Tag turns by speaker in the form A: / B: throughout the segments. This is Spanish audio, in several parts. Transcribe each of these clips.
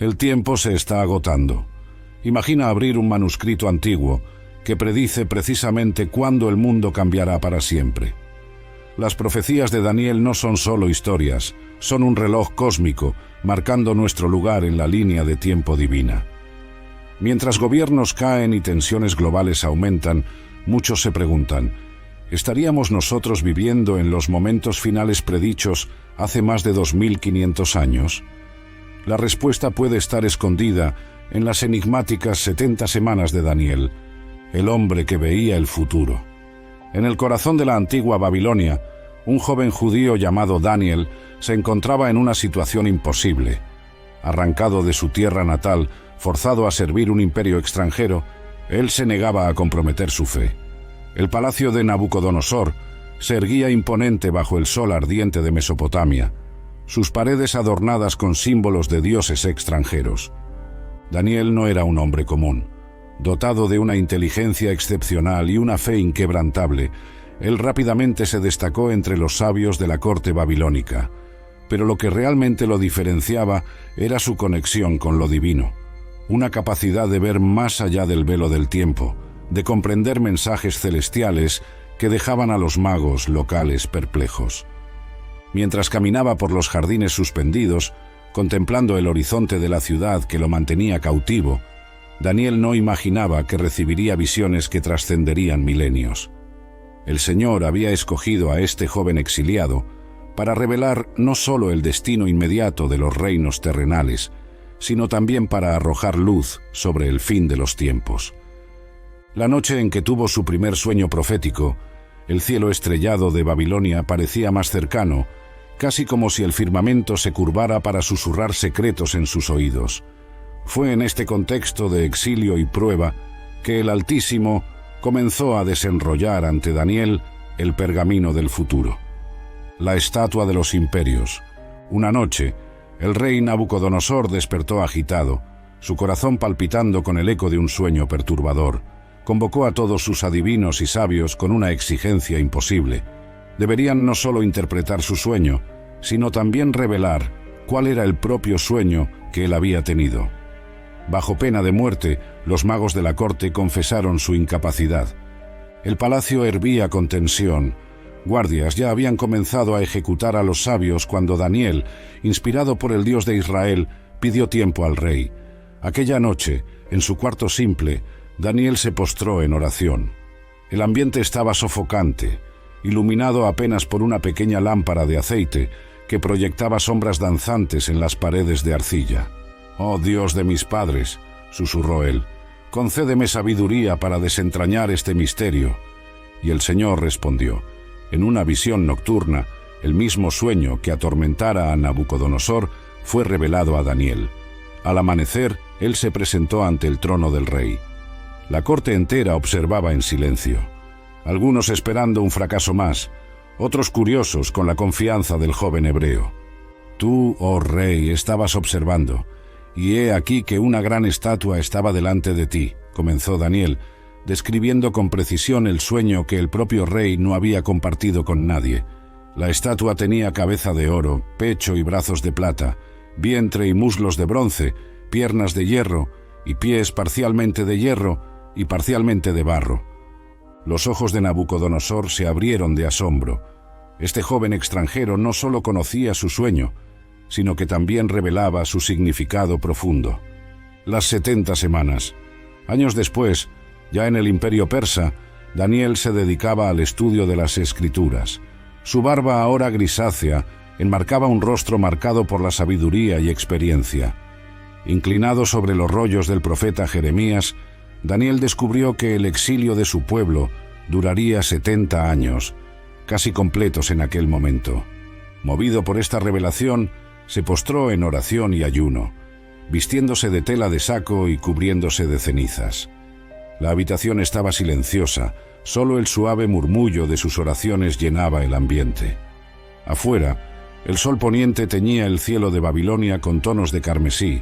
A: El tiempo se está agotando. Imagina abrir un manuscrito antiguo que predice precisamente cuándo el mundo cambiará para siempre. Las profecías de Daniel no son solo historias, son un reloj cósmico marcando nuestro lugar en la línea de tiempo divina. Mientras gobiernos caen y tensiones globales aumentan, muchos se preguntan, ¿estaríamos nosotros viviendo en los momentos finales predichos hace más de 2500 años? La respuesta puede estar escondida en las enigmáticas 70 semanas de Daniel, el hombre que veía el futuro. En el corazón de la antigua Babilonia, un joven judío llamado Daniel se encontraba en una situación imposible. Arrancado de su tierra natal, forzado a servir un imperio extranjero, él se negaba a comprometer su fe. El palacio de Nabucodonosor se erguía imponente bajo el sol ardiente de Mesopotamia, sus paredes adornadas con símbolos de dioses extranjeros. Daniel no era un hombre común. Dotado de una inteligencia excepcional y una fe inquebrantable, él rápidamente se destacó entre los sabios de la corte babilónica. Pero lo que realmente lo diferenciaba era su conexión con lo divino, una capacidad de ver más allá del velo del tiempo, de comprender mensajes celestiales que dejaban a los magos locales perplejos. Mientras caminaba por los jardines suspendidos, contemplando el horizonte de la ciudad que lo mantenía cautivo, Daniel no imaginaba que recibiría visiones que trascenderían milenios. El Señor había escogido a este joven exiliado para revelar no solo el destino inmediato de los reinos terrenales, sino también para arrojar luz sobre el fin de los tiempos. La noche en que tuvo su primer sueño profético, el cielo estrellado de Babilonia parecía más cercano, casi como si el firmamento se curvara para susurrar secretos en sus oídos. Fue en este contexto de exilio y prueba que el Altísimo comenzó a desenrollar ante Daniel el pergamino del futuro. La estatua de los imperios. Una noche, el rey Nabucodonosor despertó agitado, su corazón palpitando con el eco de un sueño perturbador. Convocó a todos sus adivinos y sabios con una exigencia imposible. Deberían no solo interpretar su sueño, sino también revelar cuál era el propio sueño que él había tenido. Bajo pena de muerte, los magos de la corte confesaron su incapacidad. El palacio hervía con tensión. Guardias ya habían comenzado a ejecutar a los sabios cuando Daniel, inspirado por el Dios de Israel, pidió tiempo al rey. Aquella noche, en su cuarto simple, Daniel se postró en oración. El ambiente estaba sofocante, iluminado apenas por una pequeña lámpara de aceite que proyectaba sombras danzantes en las paredes de arcilla. «Oh Dios de mis padres», susurró él, «concédeme sabiduría para desentrañar este misterio». Y el Señor respondió. En una visión nocturna, el mismo sueño que atormentara a Nabucodonosor fue revelado a Daniel. Al amanecer, él se presentó ante el trono del rey. La corte entera observaba en silencio, algunos esperando un fracaso más, otros curiosos con la confianza del joven hebreo. Tú, oh rey, estabas observando, y he aquí que una gran estatua estaba delante de ti, comenzó Daniel, describiendo con precisión el sueño que el propio rey no había compartido con nadie. La estatua tenía cabeza de oro, pecho y brazos de plata, vientre y muslos de bronce, piernas de hierro y pies parcialmente de hierro y parcialmente de barro. Los ojos de Nabucodonosor se abrieron de asombro. Este joven extranjero no solo conocía su sueño, sino que también revelaba su significado profundo. Las 70 semanas. Años después, ya en el Imperio Persa, Daniel se dedicaba al estudio de las Escrituras. Su barba, ahora grisácea, enmarcaba un rostro marcado por la sabiduría y experiencia. Inclinado sobre los rollos del profeta Jeremías, Daniel descubrió que el exilio de su pueblo duraría 70 años, casi completos en aquel momento. Movido por esta revelación, se postró en oración y ayuno, vistiéndose de tela de saco y cubriéndose de cenizas. La habitación estaba silenciosa, solo el suave murmullo de sus oraciones llenaba el ambiente. Afuera, el sol poniente teñía el cielo de Babilonia con tonos de carmesí,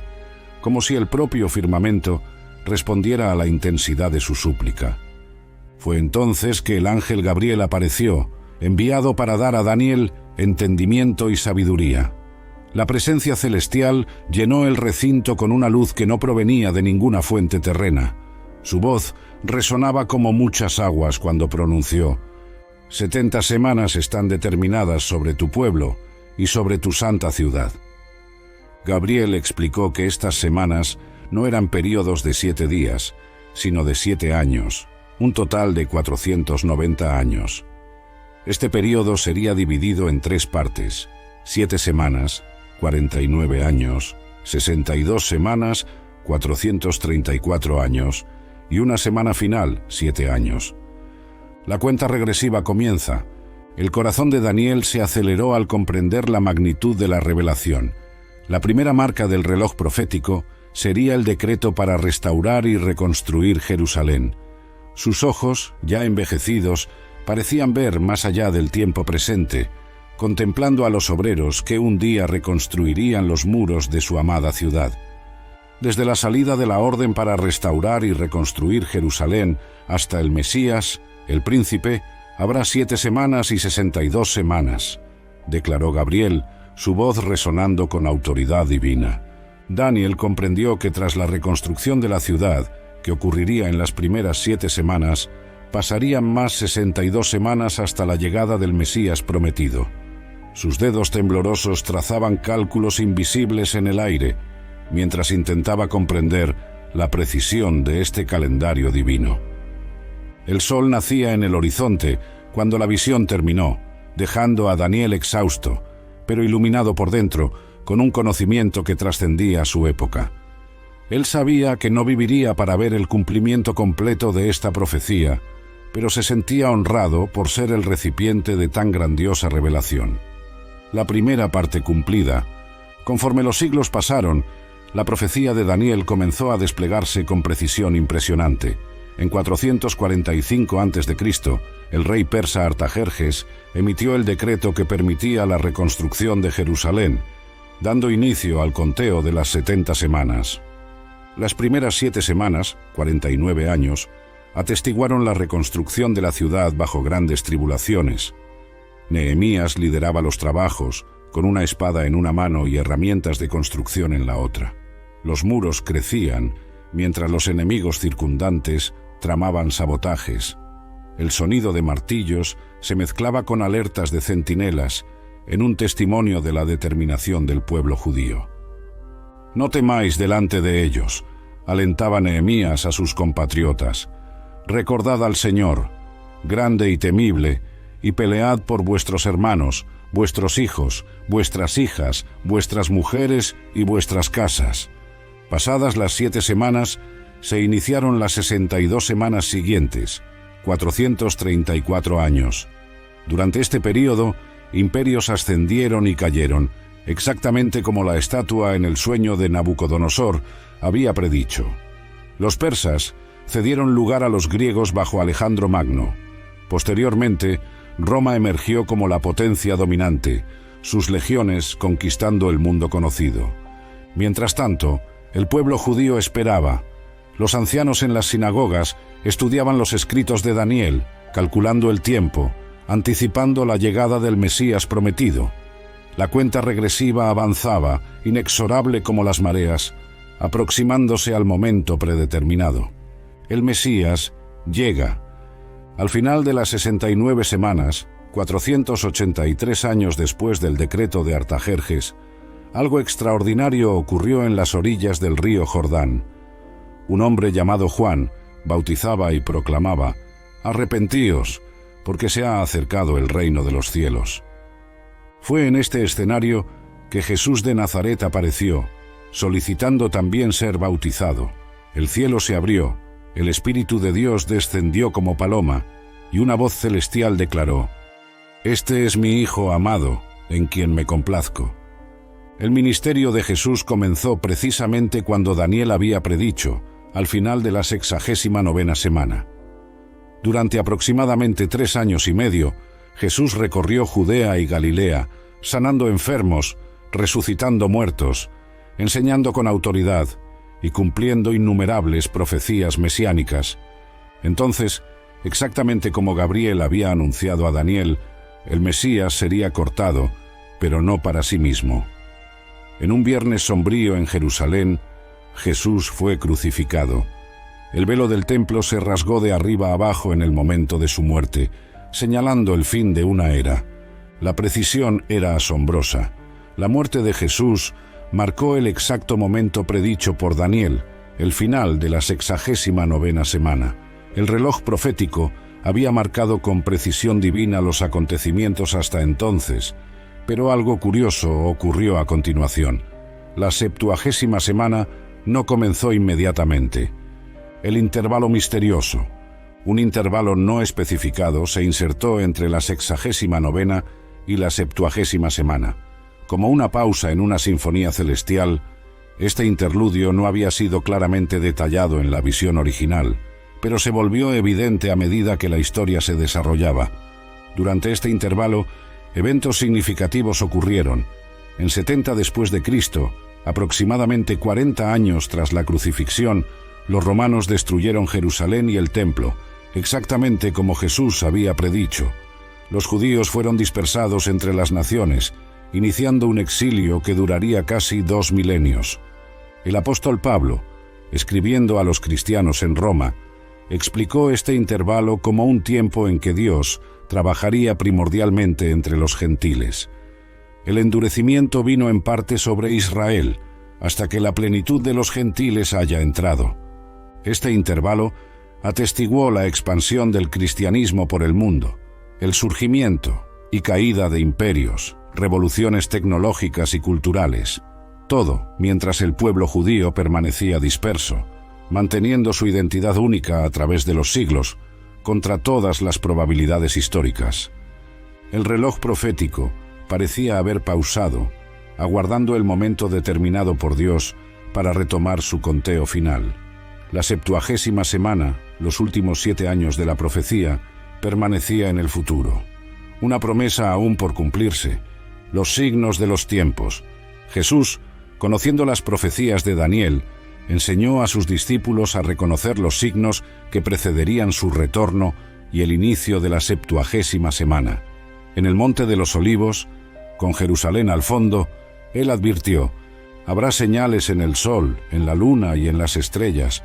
A: como si el propio firmamento respondiera a la intensidad de su súplica. Fue entonces que el ángel Gabriel apareció, enviado para dar a Daniel entendimiento y sabiduría. La presencia celestial llenó el recinto con una luz que no provenía de ninguna fuente terrena. Su voz resonaba como muchas aguas cuando pronunció: 70 semanas están determinadas sobre tu pueblo y sobre tu santa ciudad. Gabriel explicó que estas semanas no eran períodos de 7 días, sino de 7 años, un total de 490 años. Este período sería dividido en 3 partes: 7 semanas, 49 años, 62 semanas, 434 años, y una semana final, 7 años. La cuenta regresiva comienza. El corazón de Daniel se aceleró al comprender la magnitud de la revelación. La primera marca del reloj profético sería el decreto para restaurar y reconstruir Jerusalén. Sus ojos, ya envejecidos, parecían ver más allá del tiempo presente, contemplando a los obreros que un día reconstruirían los muros de su amada ciudad. Desde la salida de la orden para restaurar y reconstruir Jerusalén hasta el Mesías, el príncipe, habrá 7 semanas y 62 semanas, declaró Gabriel, su voz resonando con autoridad divina. Daniel comprendió que tras la reconstrucción de la ciudad, que ocurriría en las primeras 7 semanas, pasarían más 62 semanas hasta la llegada del Mesías prometido. Sus dedos temblorosos trazaban cálculos invisibles en el aire, mientras intentaba comprender la precisión de este calendario divino. El sol nacía en el horizonte cuando la visión terminó, dejando a Daniel exhausto, pero iluminado por dentro, con un conocimiento que trascendía su época. Él sabía que no viviría para ver el cumplimiento completo de esta profecía, pero se sentía honrado por ser el recipiente de tan grandiosa revelación. La primera parte cumplida. Conforme los siglos pasaron, la profecía de Daniel comenzó a desplegarse con precisión impresionante. En 445 a.C., el rey persa Artajerjes emitió el decreto que permitía la reconstrucción de Jerusalén, dando inicio al conteo de las 70 semanas. Las primeras 7 semanas, 49 años, atestiguaron la reconstrucción de la ciudad bajo grandes tribulaciones. Nehemías lideraba los trabajos, con una espada en una mano y herramientas de construcción en la otra. Los muros crecían, mientras los enemigos circundantes tramaban sabotajes. El sonido de martillos se mezclaba con alertas de centinelas, en un testimonio de la determinación del pueblo judío. «No temáis delante de ellos», alentaba Nehemías a sus compatriotas. «Recordad al Señor, grande y temible, y pelead por vuestros hermanos, vuestros hijos, vuestras hijas, vuestras mujeres y vuestras casas». Pasadas las 7 semanas, se iniciaron las 62 semanas siguientes, 434 años. Durante este período, imperios ascendieron y cayeron, exactamente como la estatua en el sueño de Nabucodonosor había predicho. Los persas cedieron lugar a los griegos bajo Alejandro Magno. Posteriormente, Roma emergió como la potencia dominante, sus legiones conquistando el mundo conocido. Mientras tanto, el pueblo judío esperaba. Los ancianos en las sinagogas estudiaban los escritos de Daniel, calculando el tiempo, anticipando la llegada del Mesías prometido. La cuenta regresiva avanzaba, inexorable como las mareas, aproximándose al momento predeterminado. El Mesías llega. Al final de las 69 semanas, 483 años después del decreto de Artajerjes, algo extraordinario ocurrió en las orillas del río Jordán. Un hombre llamado Juan bautizaba y proclamaba: «Arrepentíos, porque se ha acercado el reino de los cielos». Fue en este escenario que Jesús de Nazaret apareció, solicitando también ser bautizado. El cielo se abrió, el Espíritu de Dios descendió como paloma, y una voz celestial declaró: «Este es mi Hijo amado, en quien me complazco». El ministerio de Jesús comenzó precisamente cuando Daniel había predicho, al final de la 69ª semana. Durante aproximadamente 3 años y medio, Jesús recorrió Judea y Galilea, sanando enfermos, resucitando muertos, enseñando con autoridad y cumpliendo innumerables profecías mesiánicas. Entonces, exactamente como Gabriel había anunciado a Daniel, el Mesías sería cortado, pero no para sí mismo. En un viernes sombrío en Jerusalén, Jesús fue crucificado. El velo del templo se rasgó de arriba abajo en el momento de su muerte, señalando el fin de una era. La precisión era asombrosa. La muerte de Jesús marcó el exacto momento predicho por Daniel, el final de la 69ª semana. El reloj profético había marcado con precisión divina los acontecimientos hasta entonces, pero algo curioso ocurrió a continuación. La 70ª semana no comenzó inmediatamente. El intervalo misterioso, un intervalo no especificado, se insertó entre la 69ª y la 70ª semana. Como una pausa en una sinfonía celestial, este interludio no había sido claramente detallado en la visión original, pero se volvió evidente a medida que la historia se desarrollaba. Durante este intervalo, eventos significativos ocurrieron. En 70 después de Cristo, aproximadamente 40 años tras la crucifixión, los romanos destruyeron Jerusalén y el templo, exactamente como Jesús había predicho. Los judíos fueron dispersados entre las naciones, iniciando un exilio que duraría casi 2 milenios. El apóstol Pablo, escribiendo a los cristianos en Roma, explicó este intervalo como un tiempo en que Dios trabajaría primordialmente entre los gentiles. El endurecimiento vino en parte sobre Israel, hasta que la plenitud de los gentiles haya entrado. Este intervalo atestiguó la expansión del cristianismo por el mundo, el surgimiento y caída de imperios, revoluciones tecnológicas y culturales, todo mientras el pueblo judío permanecía disperso, manteniendo su identidad única a través de los siglos, contra todas las probabilidades históricas. El reloj profético parecía haber pausado, aguardando el momento determinado por Dios para retomar su conteo final. La 70ª semana, los últimos 7 años de la profecía, permanecía en el futuro. Una promesa aún por cumplirse, los signos de los tiempos. Jesús, conociendo las profecías de Daniel, enseñó a sus discípulos a reconocer los signos que precederían su retorno y el inicio de la 70ª semana. En el Monte de los Olivos, con Jerusalén al fondo, él advirtió: habrá señales en el sol, en la luna y en las estrellas,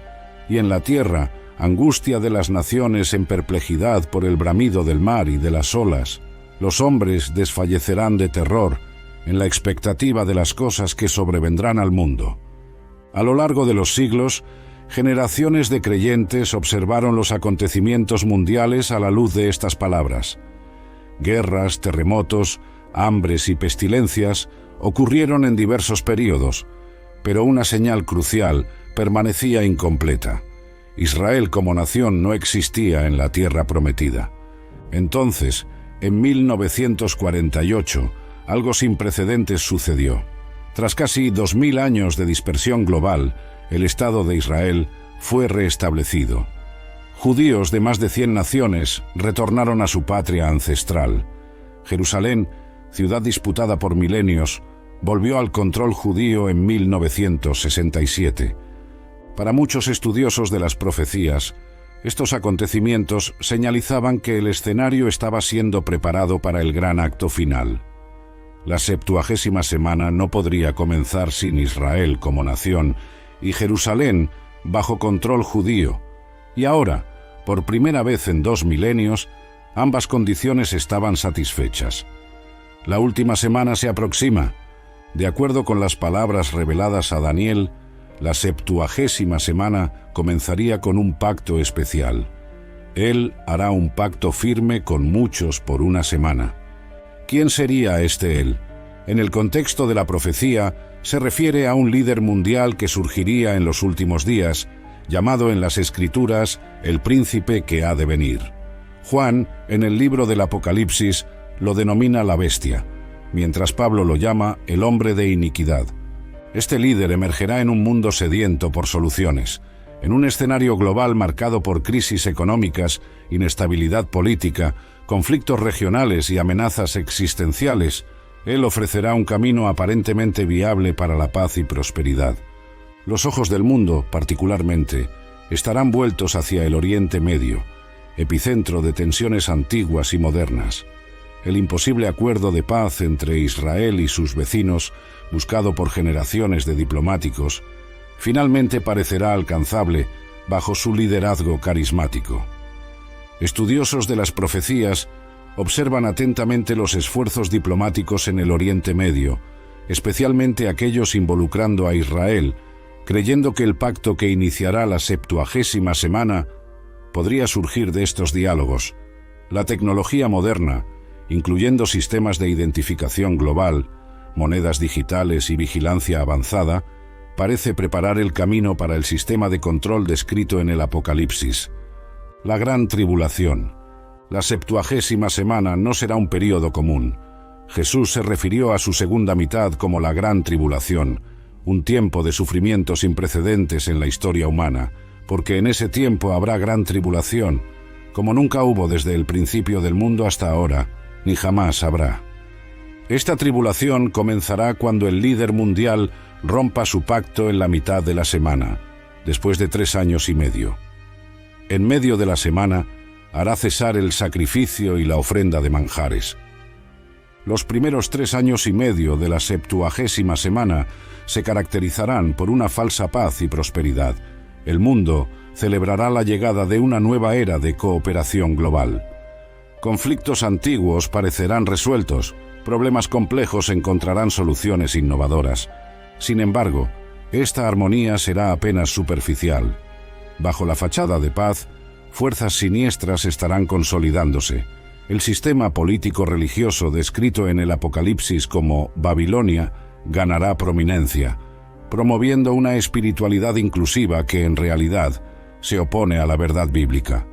A: y en la tierra, angustia de las naciones en perplejidad por el bramido del mar y de las olas. Los hombres desfallecerán de terror en la expectativa de las cosas que sobrevendrán al mundo. A lo largo de los siglos, generaciones de creyentes observaron los acontecimientos mundiales a la luz de estas palabras. Guerras, terremotos, hambres y pestilencias ocurrieron en diversos períodos, pero una señal crucial permanecía incompleta. Israel como nación no existía en la tierra prometida. Entonces, en 1948, algo sin precedentes sucedió. Tras casi 2000 años de dispersión global, el Estado de Israel fue reestablecido. Judíos de más de 100 naciones retornaron a su patria ancestral. Jerusalén, ciudad disputada por milenios, volvió al control judío en 1967. Para muchos estudiosos de las profecías, estos acontecimientos señalizaban que el escenario estaba siendo preparado para el gran acto final. La 70ª semana no podría comenzar sin Israel como nación y Jerusalén bajo control judío. Y ahora, por primera vez en 2 milenios, ambas condiciones estaban satisfechas. La última semana se aproxima. De acuerdo con las palabras reveladas a Daniel, la 70ª semana comenzaría con un pacto especial. Él hará un pacto firme con muchos por una semana. ¿Quién sería este él? En el contexto de la profecía, se refiere a un líder mundial que surgiría en los últimos días, llamado en las Escrituras el príncipe que ha de venir. Juan, en el libro del Apocalipsis, lo denomina la bestia, mientras Pablo lo llama el hombre de iniquidad. Este líder emergerá en un mundo sediento por soluciones, en un escenario global marcado por crisis económicas, inestabilidad política, conflictos regionales y amenazas existenciales. Él ofrecerá un camino aparentemente viable para la paz y prosperidad. Los ojos del mundo, particularmente, estarán vueltos hacia el Oriente Medio, epicentro de tensiones antiguas y modernas. el imposible acuerdo de paz entre Israel y sus vecinos, buscado por generaciones de diplomáticos, finalmente parecerá alcanzable bajo su liderazgo carismático. Estudiosos de las profecías observan atentamente los esfuerzos diplomáticos en el Oriente Medio, especialmente aquellos involucrando a Israel, creyendo que el pacto que iniciará la 70ª semana podría surgir de estos diálogos. La tecnología moderna, incluyendo sistemas de identificación global, monedas digitales y vigilancia avanzada, parece preparar el camino para el sistema de control descrito en el Apocalipsis. La Gran Tribulación. La 70ª semana no será un período común. Jesús se refirió a su segunda mitad como la Gran Tribulación, un tiempo de sufrimiento sin precedentes en la historia humana, porque en ese tiempo habrá gran tribulación, como nunca hubo desde el principio del mundo hasta ahora, ni jamás habrá. Esta tribulación comenzará cuando el líder mundial rompa su pacto en la mitad de la semana, después de 3 años y medio. En medio de la semana, hará cesar el sacrificio y la ofrenda de manjares. Los primeros 3 años y medio de la 70ª semana se caracterizarán por una falsa paz y prosperidad. El mundo celebrará la llegada de una nueva era de cooperación global. Conflictos antiguos parecerán resueltos, problemas complejos encontrarán soluciones innovadoras. Sin embargo, esta armonía será apenas superficial. Bajo la fachada de paz, fuerzas siniestras estarán consolidándose. El sistema político-religioso descrito en el Apocalipsis como Babilonia ganará prominencia, promoviendo una espiritualidad inclusiva que en realidad se opone a la verdad bíblica.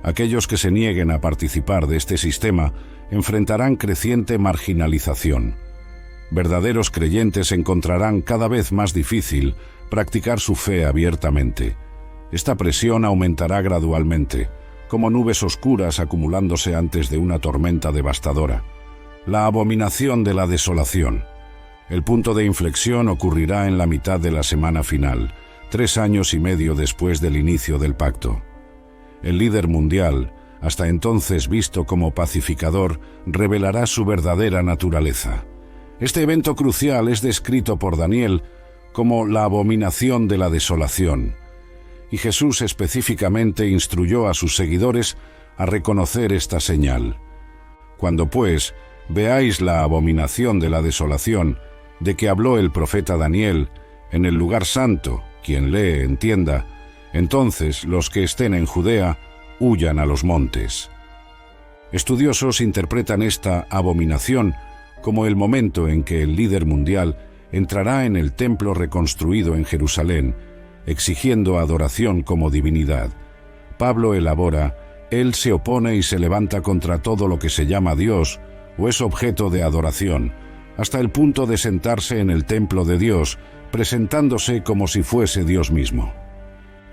A: Aquellos que se nieguen a participar de este sistema enfrentarán creciente marginalización. Verdaderos creyentes encontrarán cada vez más difícil practicar su fe abiertamente. Esta presión aumentará gradualmente, como nubes oscuras acumulándose antes de una tormenta devastadora. La abominación de la desolación. El punto de inflexión ocurrirá en la mitad de la semana final, 3 años y medio después del inicio del pacto. El líder mundial, hasta entonces visto como pacificador, revelará su verdadera naturaleza. Este evento crucial es descrito por Daniel como la abominación de la desolación, y Jesús específicamente instruyó a sus seguidores a reconocer esta señal. Cuando, pues, veáis la abominación de la desolación, de que habló el profeta Daniel, en el lugar santo, quien lee entienda, entonces los que estén en Judea huyan a los montes. Estudiosos interpretan esta abominación como el momento en que el líder mundial entrará en el templo reconstruido en Jerusalén, exigiendo adoración como divinidad. Pablo elabora: él se opone y se levanta contra todo lo que se llama Dios o es objeto de adoración, hasta el punto de sentarse en el templo de Dios, presentándose como si fuese Dios mismo.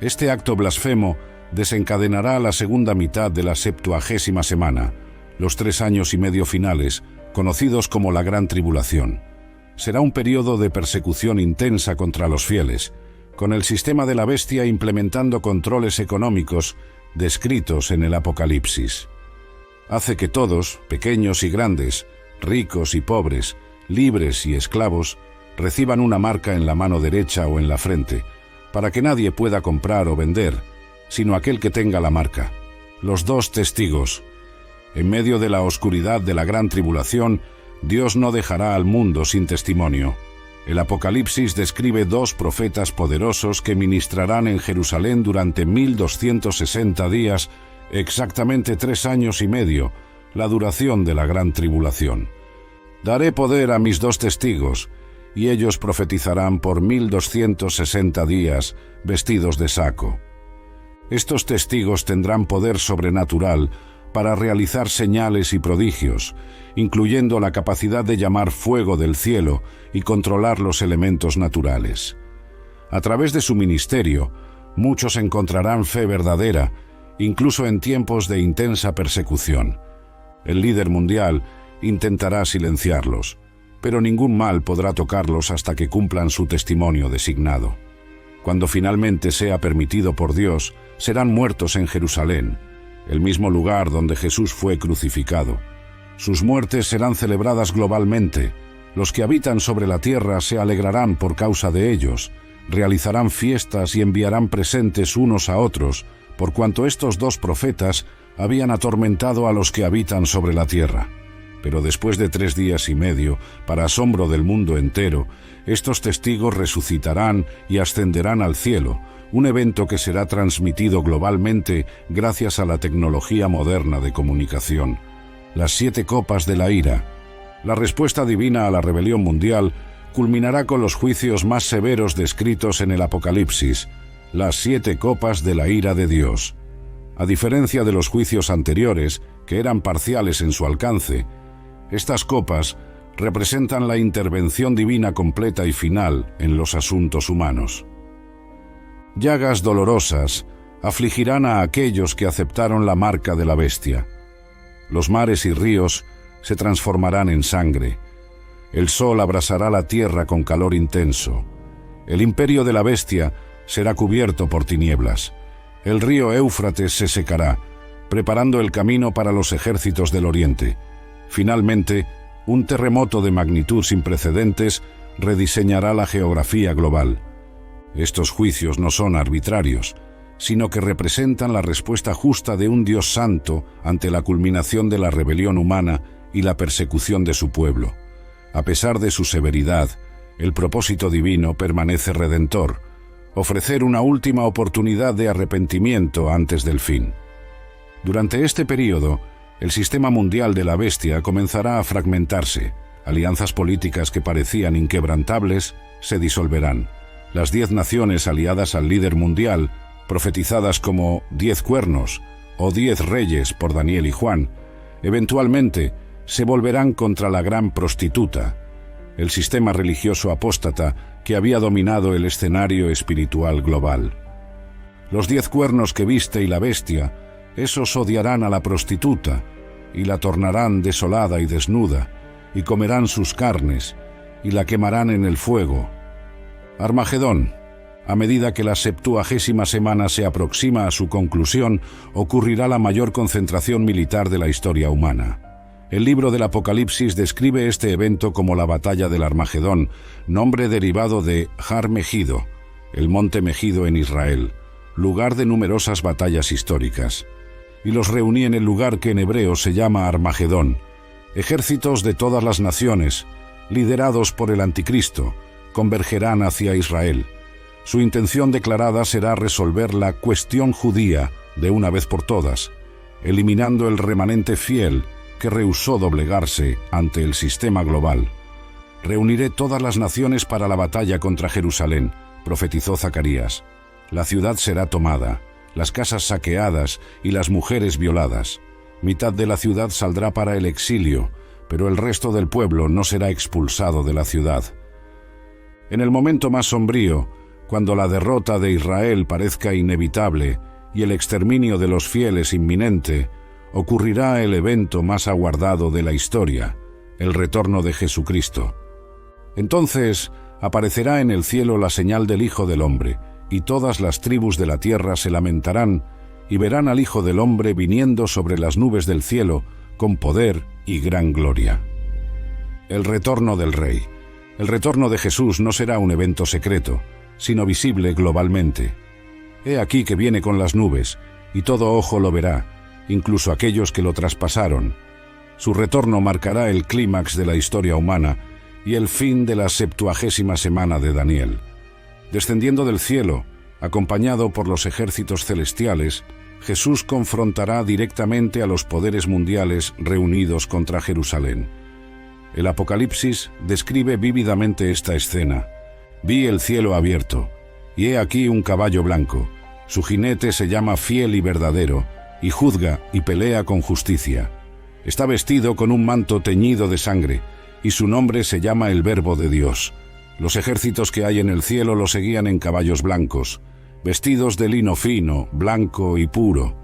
A: Este acto blasfemo desencadenará la segunda mitad de la 70ª semana, los 3 años y medio finales, conocidos como la Gran Tribulación. Será un periodo de persecución intensa contra los fieles, con el sistema de la bestia implementando controles económicos descritos en el Apocalipsis. Hace que todos, pequeños y grandes, ricos y pobres, libres y esclavos, reciban una marca en la mano derecha o en la frente, para que nadie pueda comprar o vender, sino aquel que tenga la marca. Los 2 testigos. En medio de la oscuridad de la Gran Tribulación, Dios no dejará al mundo sin testimonio. El Apocalipsis describe 2 profetas poderosos que ministrarán en Jerusalén durante 1260 días, exactamente 3 años y medio, la duración de la Gran Tribulación. Daré poder a mis 2 testigos, y ellos profetizarán por 1260 días, vestidos de saco. Estos testigos tendrán poder sobrenatural para realizar señales y prodigios, incluyendo la capacidad de llamar fuego del cielo y controlar los elementos naturales. A través de su ministerio, muchos encontrarán fe verdadera, incluso en tiempos de intensa persecución. El líder mundial intentará silenciarlos, pero ningún mal podrá tocarlos hasta que cumplan su testimonio designado. Cuando finalmente sea permitido por Dios, serán muertos en Jerusalén, el mismo lugar donde Jesús fue crucificado. Sus muertes serán celebradas globalmente. Los que habitan sobre la tierra se alegrarán por causa de ellos, realizarán fiestas y enviarán presentes unos a otros, por cuanto estos dos profetas habían atormentado a los que habitan sobre la tierra. Pero después de 3 días y medio, para asombro del mundo entero, estos testigos resucitarán y ascenderán al cielo, un evento que será transmitido globalmente gracias a la tecnología moderna de comunicación. Las 7 copas de la ira. La respuesta divina a la rebelión mundial culminará con los juicios más severos descritos en el Apocalipsis, las 7 copas de la ira de Dios. A diferencia de los juicios anteriores, que eran parciales en su alcance, estas copas representan la intervención divina completa y final en los asuntos humanos. Llagas dolorosas afligirán a aquellos que aceptaron la marca de la bestia. Los mares y ríos se transformarán en sangre. El sol abrasará la tierra con calor intenso. El imperio de la bestia será cubierto por tinieblas. El río Éufrates se secará, preparando el camino para los ejércitos del oriente. Finalmente, un terremoto de magnitud sin precedentes rediseñará la geografía global. Estos juicios no son arbitrarios, sino que representan la respuesta justa de un Dios santo ante la culminación de la rebelión humana y la persecución de su pueblo. A pesar de su severidad, el propósito divino permanece redentor, ofrecer una última oportunidad de arrepentimiento antes del fin. Durante este período, el sistema mundial de la bestia comenzará a fragmentarse. Alianzas políticas que parecían inquebrantables se disolverán. Las 10 naciones aliadas al líder mundial, profetizadas como 10 cuernos o 10 reyes por Daniel y Juan, eventualmente se volverán contra la gran prostituta, el sistema religioso apóstata que había dominado el escenario espiritual global. Los 10 cuernos que viste y la bestia, esos odiarán a la prostituta y la tornarán desolada y desnuda, y comerán sus carnes y la quemarán en el fuego. Armagedón. A medida que la 70ª semana se aproxima a su conclusión, ocurrirá la mayor concentración militar de la historia humana. El libro del Apocalipsis describe este evento como la batalla del Armagedón, nombre derivado de Har Megido, el monte Megido en Israel, lugar de numerosas batallas históricas. Y los reuní en el lugar que en hebreo se llama Armagedón, ejércitos de todas las naciones, liderados por el Anticristo, convergerán hacia Israel. Su intención declarada será resolver la cuestión judía de una vez por todas, eliminando el remanente fiel que rehusó doblegarse ante el sistema global. Reuniré todas las naciones para la batalla contra Jerusalén, profetizó Zacarías. La ciudad será tomada, las casas saqueadas y las mujeres violadas. Mitad de la ciudad saldrá para el exilio, pero el resto del pueblo no será expulsado de la ciudad. En el momento más sombrío, cuando la derrota de Israel parezca inevitable y el exterminio de los fieles inminente, ocurrirá el evento más aguardado de la historia, el retorno de Jesucristo. Entonces aparecerá en el cielo la señal del Hijo del Hombre, y todas las tribus de la tierra se lamentarán y verán al Hijo del Hombre viniendo sobre las nubes del cielo con poder y gran gloria. El retorno del Rey. El retorno de Jesús no será un evento secreto, sino visible globalmente. He aquí que viene con las nubes, y todo ojo lo verá, incluso aquellos que lo traspasaron. Su retorno marcará el clímax de la historia humana y el fin de la 70ª semana de Daniel. Descendiendo del cielo, acompañado por los ejércitos celestiales, Jesús confrontará directamente a los poderes mundiales reunidos contra Jerusalén. El Apocalipsis describe vívidamente esta escena. Vi el cielo abierto, y he aquí un caballo blanco. Su jinete se llama Fiel y Verdadero, y juzga y pelea con justicia. Está vestido con un manto teñido de sangre, y su nombre se llama el Verbo de Dios. Los ejércitos que hay en el cielo lo seguían en caballos blancos, vestidos de lino fino, blanco y puro.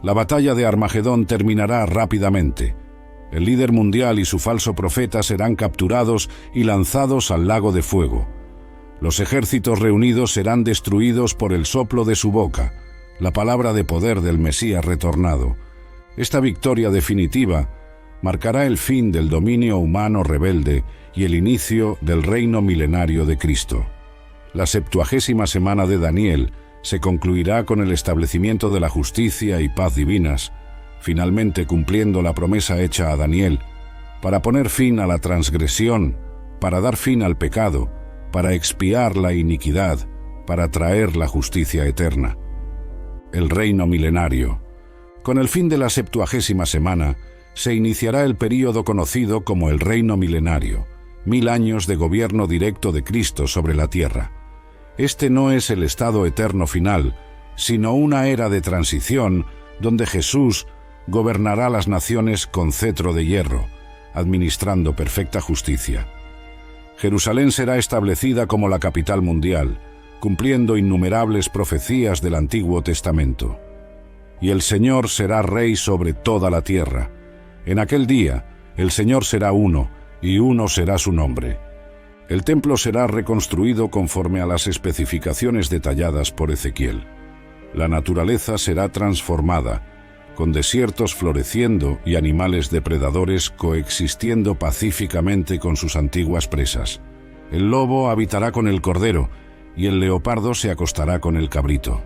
A: La batalla de Armagedón terminará rápidamente. El líder mundial y su falso profeta serán capturados y lanzados al lago de fuego. Los ejércitos reunidos serán destruidos por el soplo de su boca, la palabra de poder del Mesías retornado. Esta victoria definitiva marcará el fin del dominio humano rebelde y el inicio del reino milenario de Cristo. La 70ª semana de Daniel se concluirá con el establecimiento de la justicia y paz divinas, finalmente cumpliendo la promesa hecha a Daniel, para poner fin a la transgresión, para dar fin al pecado, para expiar la iniquidad, para traer la justicia eterna. El reino milenario. Con el fin de la 70ª semana, se iniciará el período conocido como el reino milenario, 1000 años de gobierno directo de Cristo sobre la tierra. Este no es el estado eterno final, sino una era de transición donde Jesús gobernará las naciones con cetro de hierro, administrando perfecta justicia. Jerusalén será establecida como la capital mundial, cumpliendo innumerables profecías del Antiguo Testamento. Y el Señor será Rey sobre toda la tierra. En aquel día, el Señor será uno, y uno será su nombre. El templo será reconstruido conforme a las especificaciones detalladas por Ezequiel. La naturaleza será transformada, con desiertos floreciendo y animales depredadores coexistiendo pacíficamente con sus antiguas presas. El lobo habitará con el cordero, y el leopardo se acostará con el cabrito.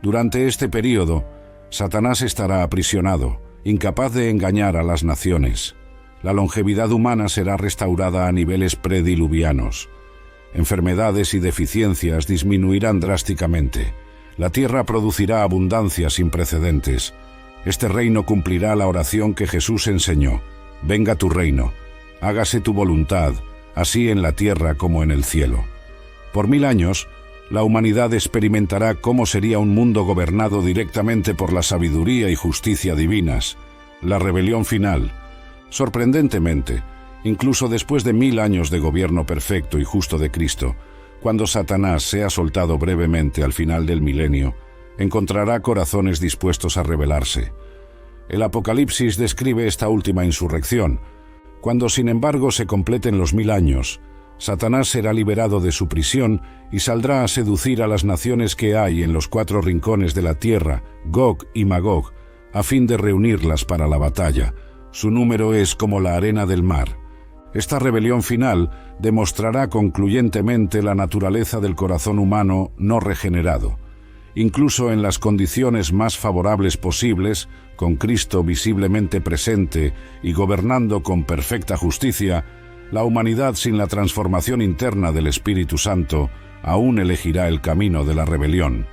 A: Durante este período, Satanás estará aprisionado, incapaz de engañar a las naciones. La longevidad humana será restaurada a niveles prediluvianos. Enfermedades y deficiencias disminuirán drásticamente. La tierra producirá abundancia sin precedentes. Este reino cumplirá la oración que Jesús enseñó: venga tu reino, hágase tu voluntad, así en la tierra como en el cielo. Por 1000 años, la humanidad experimentará cómo sería un mundo gobernado directamente por la sabiduría y justicia divinas. La rebelión final. Sorprendentemente, incluso después de 1000 años de gobierno perfecto y justo de Cristo, cuando Satanás sea soltado brevemente al final del milenio, encontrará corazones dispuestos a rebelarse. El Apocalipsis describe esta última insurrección. Cuando, sin embargo, se completen los 1000 años, Satanás será liberado de su prisión y saldrá a seducir a las naciones que hay en los 4 rincones de la tierra, Gog y Magog, a fin de reunirlas para la batalla. Su número es como la arena del mar. Esta rebelión final demostrará concluyentemente la naturaleza del corazón humano no regenerado. Incluso en las condiciones más favorables posibles, con Cristo visiblemente presente y gobernando con perfecta justicia, la humanidad sin la transformación interna del Espíritu Santo aún elegirá el camino de la rebelión.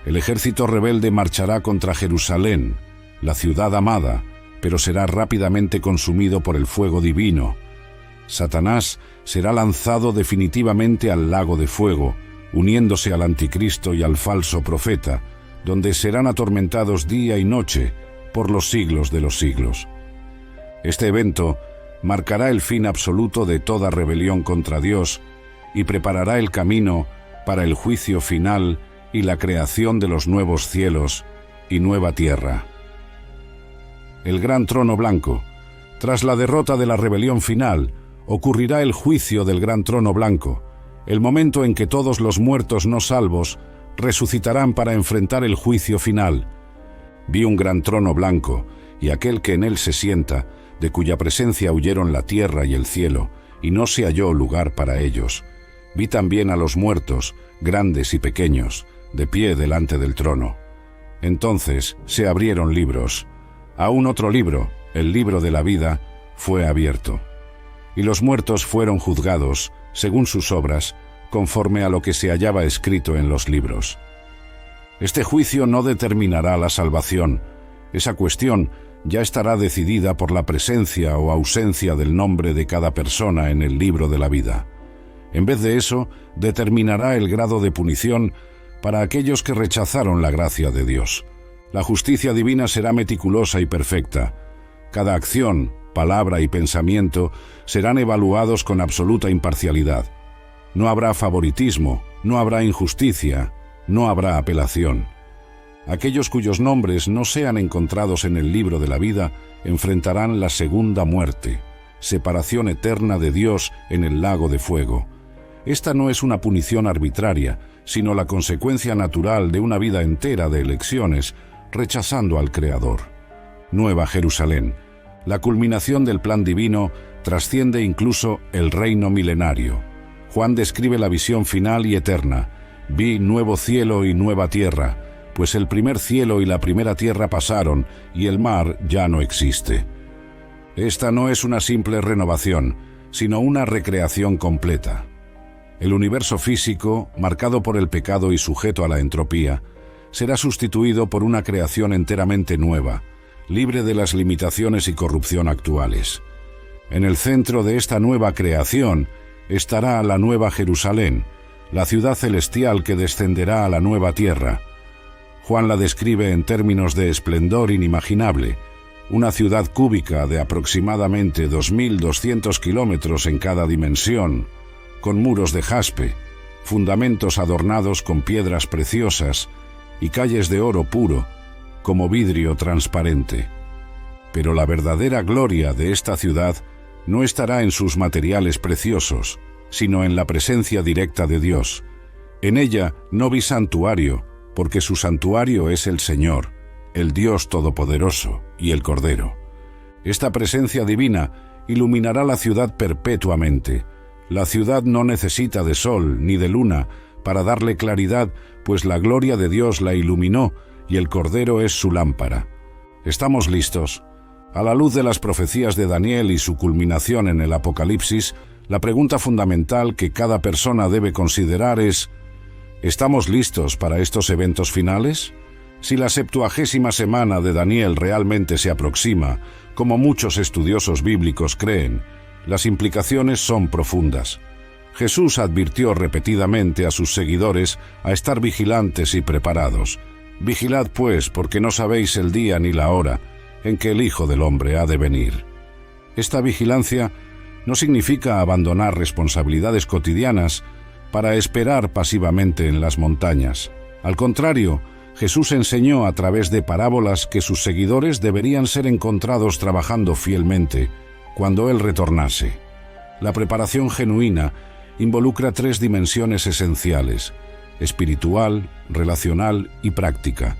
A: El ejército rebelde marchará contra Jerusalén, la ciudad amada, pero será rápidamente consumido por el fuego divino. Satanás será lanzado definitivamente al lago de fuego, uniéndose al anticristo y al falso profeta, donde serán atormentados día y noche por los siglos de los siglos. Este evento marcará el fin absoluto de toda rebelión contra Dios y preparará el camino para el juicio final y la creación de los nuevos cielos y nueva tierra. El gran trono blanco. Tras la derrota de la rebelión final, ocurrirá el juicio del gran trono blanco, el momento en que todos los muertos no salvos resucitarán para enfrentar el juicio final. Vi un gran trono blanco, y aquel que en él se sienta, de cuya presencia huyeron la tierra y el cielo, y no se halló lugar para ellos. Vi también a los muertos, grandes y pequeños, de pie delante del trono. Entonces se abrieron libros. Aún otro libro, el libro de la vida, fue abierto. Y los muertos fueron juzgados, según sus obras, conforme a lo que se hallaba escrito en los libros. Este juicio no determinará la salvación. Esa cuestión ya estará decidida por la presencia o ausencia del nombre de cada persona en el libro de la vida. En vez de eso, determinará el grado de punición para aquellos que rechazaron la gracia de Dios. La justicia divina será meticulosa y perfecta. Cada acción, palabra y pensamiento serán evaluados con absoluta imparcialidad. No habrá favoritismo, no habrá injusticia, no habrá apelación. Aquellos cuyos nombres no sean encontrados en el libro de la vida enfrentarán la segunda muerte, separación eterna de Dios en el lago de fuego. Esta no es una punición arbitraria, sino la consecuencia natural de una vida entera de elecciones, rechazando al Creador. Nueva Jerusalén. La culminación del plan divino trasciende incluso el reino milenario. Juan describe la visión final y eterna. Vi nuevo cielo y nueva tierra, pues el primer cielo y la primera tierra pasaron y el mar ya no existe. Esta no es una simple renovación, sino una recreación completa. El universo físico, marcado por el pecado y sujeto a la entropía, será sustituido por una creación enteramente nueva, libre de las limitaciones y corrupción actuales. En el centro de esta nueva creación estará la Nueva Jerusalén, la ciudad celestial que descenderá a la nueva tierra. Juan la describe en términos de esplendor inimaginable, una ciudad cúbica de aproximadamente 2.200 kilómetros en cada dimensión, con muros de jaspe, fundamentos adornados con piedras preciosas y calles de oro puro, como vidrio transparente. Pero la verdadera gloria de esta ciudad no estará en sus materiales preciosos, sino en la presencia directa de Dios. En ella no vi santuario, porque su santuario es el Señor, el Dios Todopoderoso y el Cordero. Esta presencia divina iluminará la ciudad perpetuamente. La ciudad no necesita de sol ni de luna para darle claridad, pues la gloria de Dios la iluminó y el Cordero es su lámpara. ¿Estamos listos? A la luz de las profecías de Daniel y su culminación en el Apocalipsis, la pregunta fundamental que cada persona debe considerar es: ¿estamos listos para estos eventos finales? Si la 70ª semana de Daniel realmente se aproxima, como muchos estudiosos bíblicos creen, las implicaciones son profundas. Jesús advirtió repetidamente a sus seguidores a estar vigilantes y preparados. Vigilad pues, porque no sabéis el día ni la hora en que el Hijo del Hombre ha de venir. Esta vigilancia no significa abandonar responsabilidades cotidianas para esperar pasivamente en las montañas. Al contrario, Jesús enseñó a través de parábolas que sus seguidores deberían ser encontrados trabajando fielmente cuando Él retornase. La preparación genuina involucra 3 dimensiones esenciales: espiritual, relacional y práctica.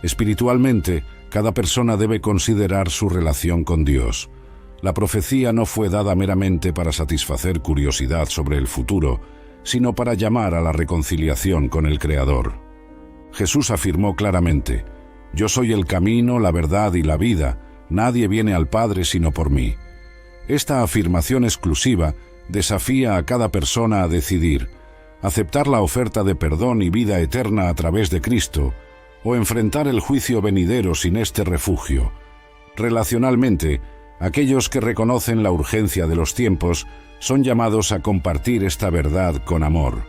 A: Espiritualmente, cada persona debe considerar su relación con Dios. La profecía no fue dada meramente para satisfacer curiosidad sobre el futuro, sino para llamar a la reconciliación con el Creador. Jesús afirmó claramente: «Yo soy el camino, la verdad y la vida. Nadie viene al Padre sino por mí». Esta afirmación exclusiva desafía a cada persona a decidir: aceptar la oferta de perdón y vida eterna a través de Cristo, o enfrentar el juicio venidero sin este refugio. Relacionalmente, aquellos que reconocen la urgencia de los tiempos son llamados a compartir esta verdad con amor.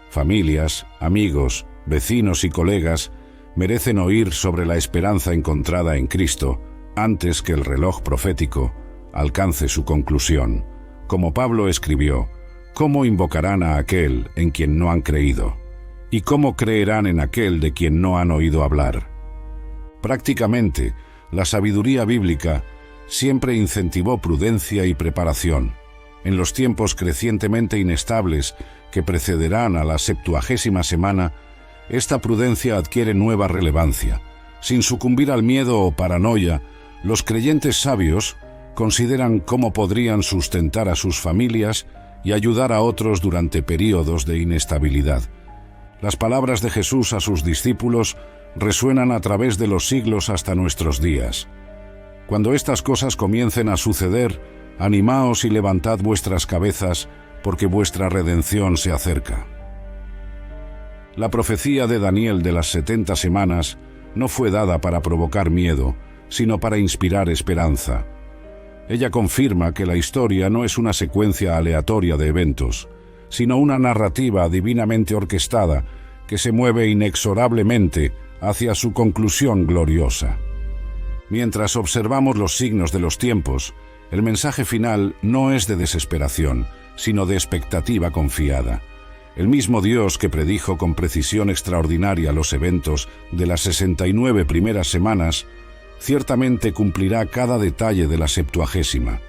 A: Familias, amigos, vecinos y colegas merecen oír sobre la esperanza encontrada en Cristo antes que el reloj profético alcance su conclusión. Como Pablo escribió: ¿cómo invocarán a aquel en quien no han creído? ¿Y cómo creerán en aquel de quien no han oído hablar? Prácticamente, la sabiduría bíblica siempre incentivó prudencia y preparación. En los tiempos crecientemente inestables que precederán a la 70ª semana, esta prudencia adquiere nueva relevancia. Sin sucumbir al miedo o paranoia, los creyentes sabios consideran cómo podrían sustentar a sus familias y ayudar a otros durante períodos de inestabilidad. Las palabras de Jesús a sus discípulos resuenan a través de los siglos hasta nuestros días. Cuando estas cosas comiencen a suceder, animaos y levantad vuestras cabezas, porque vuestra redención se acerca. La profecía de Daniel de las 70 semanas no fue dada para provocar miedo, sino para inspirar esperanza. Ella confirma que la historia no es una secuencia aleatoria de eventos, sino una narrativa divinamente orquestada que se mueve inexorablemente hacia su conclusión gloriosa. Mientras observamos los signos de los tiempos, el mensaje final no es de desesperación, sino de expectativa confiada. El mismo Dios que predijo con precisión extraordinaria los eventos de las 69 primeras semanas, ciertamente cumplirá cada detalle de la 70ª.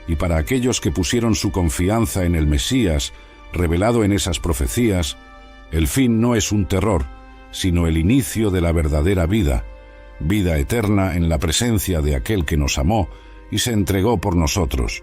A: Y para aquellos que pusieron su confianza en el Mesías, revelado en esas profecías, el fin no es un terror, sino el inicio de la verdadera vida, vida eterna en la presencia de aquel que nos amó y se entregó por nosotros.